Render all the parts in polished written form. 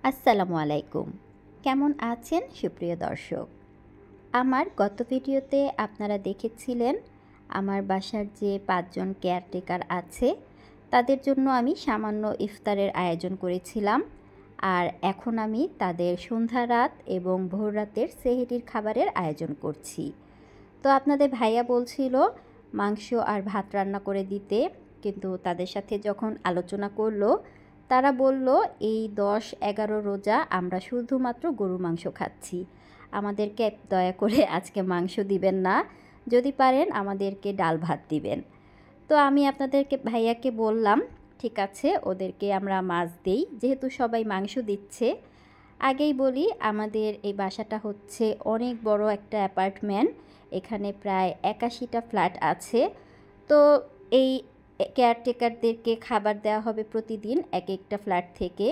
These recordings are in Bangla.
আসসালামু আলাইকুম। কেমন আছেন সুপ্রিয় দর্শক? আমার গত ভিডিওতে আপনারা দেখেছিলেন আমার বাসার যে ৫ জন কেয়ারটেকার আছে তাদের জন্য আমি সামান্য ইফতারের আয়োজন করেছিলাম। আর এখন আমি তাদের সন্ধ্যা রাত এবং ভোর রাতের সেহরির খাবারের আয়োজন করছি। তো আপনাদের ভাইয়া বলছিল মাংস আর ভাত রান্না করে দিতে, কিন্তু তাদের সাথে যখন আলোচনা করলো তারা বলল এই ১০-১১ রোজা আমরা শুধুমাত্র গরু মাংস খাচ্ছি, আমাদেরকে দয়া করে আজকে মাংস দিবেন না, যদি পারেন আমাদেরকে ডাল ভাত দিবেন। তো আমি আপনাদেরকে ভাইয়াকে বললাম ঠিক আছে, ওদেরকে আমরা মাছ দেই, যেহেতু সবাই মাংস দিচ্ছে। আগেই বলি আমাদের এই বাসাটা হচ্ছে অনেক বড় একটা অ্যাপার্টমেন্ট, এখানে প্রায় ৮১টা ফ্ল্যাট আছে। তো এই কেয়ারটেকারদেরকে খাবার দেওয়া হবে প্রতিদিন এক একটা ফ্ল্যাট থেকে।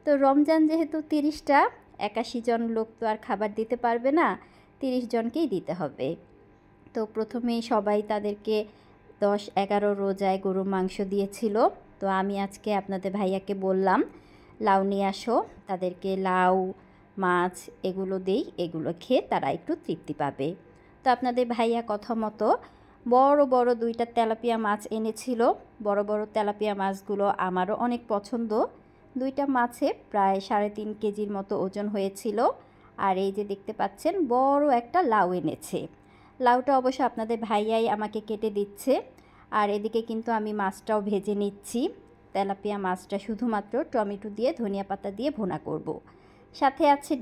তো রমজান যেহেতু ৩০টা, ৮১ জন লোক তো আর খাবার দিতে পারবে না, ৩০ জনকেই দিতে হবে। তো প্রথমেই সবাই তাদেরকে ১০-১১ রোজায় গরু মাংস দিয়েছিল। তো আমি আজকে আপনাদের ভাইয়াকে বললাম লাউ নিয়ে আসো, তাদেরকে লাউ মাছ এগুলো দেই, এগুলো খেয়ে তারা একটু তৃপ্তি পাবে। তো আপনাদের ভাইয়া কথা মতো বড় বড় ২টা তেলাপিয়া মাছ এনেছিল। বড় বড় তেলাপিয়া মাছগুলো আমারও অনেক পছন্দ। ২টা মাছে প্রায় ৩.৫ কেজির মতো ওজন হয়েছিল। আর এই যে দেখতে পাচ্ছেন বড় একটা লাউ এনেছে। লাউটা অবশ্য আপনাদের ভাইয়াই আমাকে কেটে দিচ্ছে। আর এদিকে কিন্তু আমি মাছটাও ভেজে নিচ্ছি। তেলাপিয়া মাছটা শুধুমাত্র টমেটো দিয়ে ধনিয়া পাতা দিয়ে ভুনা করব। সাথে আছে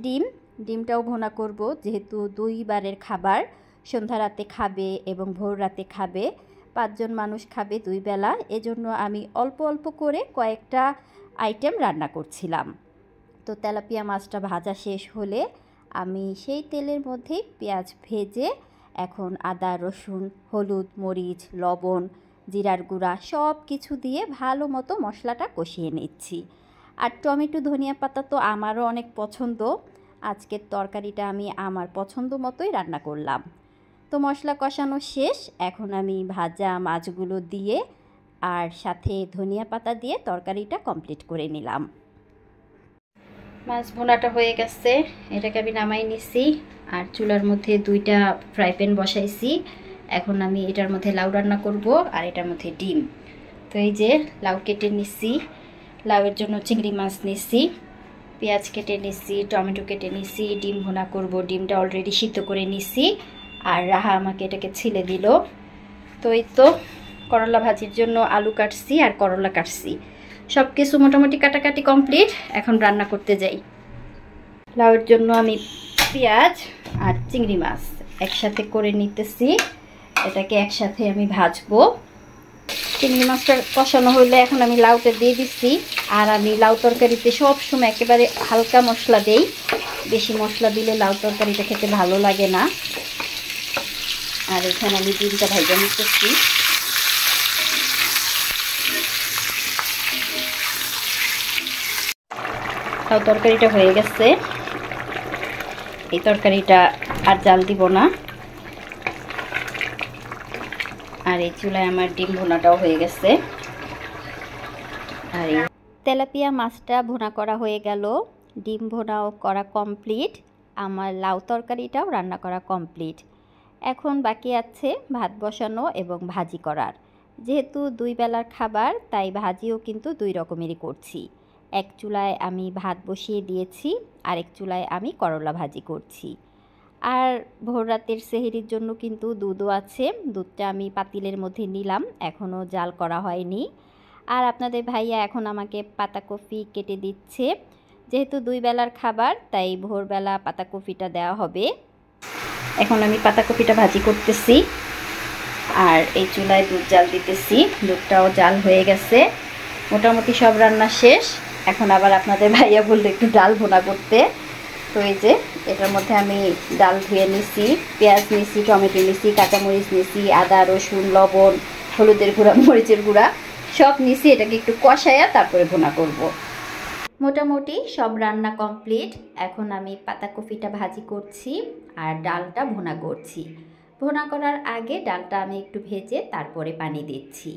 ডিমটাও ভুনা করব, যেহেতু ২ বারের খাবার, সন্ধ্যা রাতে খাবে এবং ভোর রাতে খাবে, ৫ জন মানুষ খাবে ২ বেলা, এজন্য আমি অল্প অল্প করে কয়েকটা আইটেম রান্না করছিলাম। তো তেলাপিয়া মাছটা ভাজা শেষ হলে আমি সেই তেলের মধ্যেই পেঁয়াজ ভেজে এখন আদা রসুন হলুদ মরিচ লবণ জিরার গুঁড়া সব কিছু দিয়ে ভালো মতো মশলাটা কষিয়ে নিচ্ছি। আর টমেটো ধনিয়া পাতা তো আমারও অনেক পছন্দ, আজকের তরকারিটা আমি আমার পছন্দ মতোই রান্না করলাম। তো মশলা কষানো শেষ, এখন আমি ভাজা মাছগুলো দিয়ে আর সাথে ধনিয়া পাতা দিয়ে তরকারিটা কমপ্লিট করে নিলাম। মাছ ভুনাটা হয়ে গেছে, এটাকে আমি নামাই নিছি। আর চুলার মধ্যে 2টা ফ্রাই প্যান বসাইছি। এখন আমি এটার মধ্যে লাউ রান্না করব আর এটার মধ্যে ডিম। তো এই যে লাউ কেটে নিছি, লাউয়ের জন্য চিংড়ি মাছ নিছি, পেঁয়াজ কেটে নিছি, টমেটো কেটে নিছি, ডিম ভুনা করব। ডিমটা অলরেডি সিদ্ধ করে নিছি আর রাহা আমাকে এটাকে ছিলে দিল। তো এই তো করলা ভাজির জন্য আলু কাটছি আর করলা কাটছি, সব কিছু মোটামুটি কাটাকাটি কমপ্লিট। এখন রান্না করতে যাই। লাউয়ের জন্য আমি পেঁয়াজ আর চিংড়ি মাছ একসাথে করে নিতেছি, এটাকে একসাথে আমি ভাজবো। চিংড়ি মাছটা কষানো হলে এখন আমি লাউটা দিয়ে দিচ্ছি। আর আমি লাউ তরকারিতে সবসময় একেবারে হালকা মশলা দেই, বেশি মশলা দিলে লাউ তরকারিটা খেতে ভালো লাগে না। আর এখানে আমি ডিমটা ভাজা নিতেছি। লাউ তরকারিটা হয়ে গেছে, এই তরকারিটা আর জাল দিব না। আর এই চুলায় আমার ডিম ভুনাটাও হয়ে গেছে। আর এই তেলাপিয়া মাছটা ভুনা করা হয়ে গেল, ডিম ভুনাও করা কমপ্লিট, আমার লাউ তরকারিটাও রান্না করা কমপ্লিট। এখন বাকি আছে ভাত বসানো এবং ভাজি করার। যেহেতু 2 বেলার খাবার তাই ভাজিও কিন্তু 2 রকমেরই করছি। এক চুলায় আমি ভাত বসিয়ে দিয়েছি, আরেক চুলায় আমি করলা ভাজি করছি। আর ভোর রাতের সেহরির জন্য কিন্তু দুধও আছে, দুধটা আমি পাতিলের মধ্যে নিলাম, এখনও জাল করা হয়নি। আর আপনাদের ভাইয়া এখন আমাকে পাতাকপি কেটে দিচ্ছে, যেহেতু 2 বেলার খাবার তাই ভোরবেলা পাতাকপিটা দেওয়া হবে। এখন আমি পাতাকপিটা ভাজি করতেছি আর এই চুলায় দুধ জাল দিতেছি, দুধটাও জাল হয়ে গেছে, মোটামুটি সব রান্না শেষ। এখন আবার আপনাদের ভাইয়া বললো একটু ডাল ভুনা করতে। তো এই যে এটার মধ্যে আমি ডাল ধুয়ে নিছি, পেঁয়াজ নিছি, টমেটো নিছি, কাঁচামরিচ নিছি, আদা রসুন লবণ হলুদের গুঁড়া মরিচের গুঁড়া সব নিছি, এটাকে একটু কষাইয়া তারপরে ভুনা করব। মোটামুটি সব রান্না কমপ্লিট। এখন আমি পাতাকপিটা ভাজি করছি আর ডালটা ভুনা করছি। ভুনা করার আগে ডালটা আমি একটু ভেজে তারপরে পানি দিচ্ছি।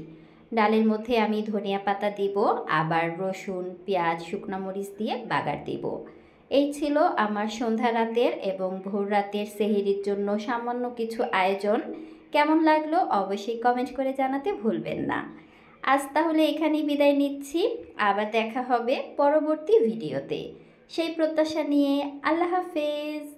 ডালের মধ্যে আমি ধনিয়া পাতা দিব, আবার রসুন, পেঁয়াজ, শুকনো মরিচ দিয়ে বাগার দিব। এই ছিল আমার সন্ধ্যা রাতের এবং ভোর রাতের সেহরির জন্য সামান্য কিছু আয়োজন। কেমন লাগলো অবশ্যই কমেন্ট করে জানাতে ভুলবেন না। আজ তাহলে এখানেই বিদায় নিচ্ছি, আবার দেখা হবে পরবর্তী ভিডিওতে। সেই প্রত্যাশা নিয়ে আল্লাহ হাফেজ।